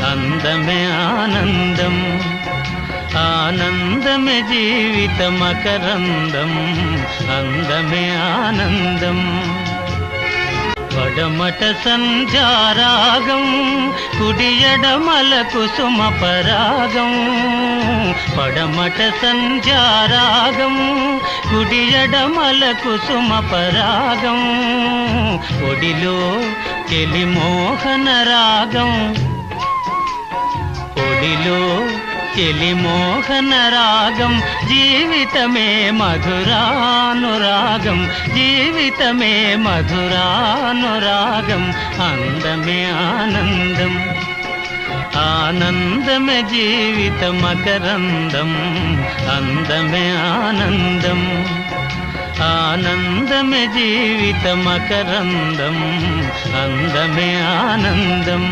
అందమే ఆనందం, ఆనందమే జీవిత మకరందం, అందమే ఆనందం. పడమట సంధ్యారాగం, కుడియడమల కుసుమ పరాగం. పడమట సంధ్యారాగం, కుడియడమల కుసుమ పరాగం. ఒడిలో చెలి మోహన రాగం, ఒడిలో చెలి మోహన రాగం. జీవితమే మధురానురాగం, జీవితమే మధురానురాగం. అందమే ఆనందం, ఆనందమే జీవిత మకరందం, అందమే ఆనందం, ఆనందమే జీవిత మకరందం, అందమే ఆనందం.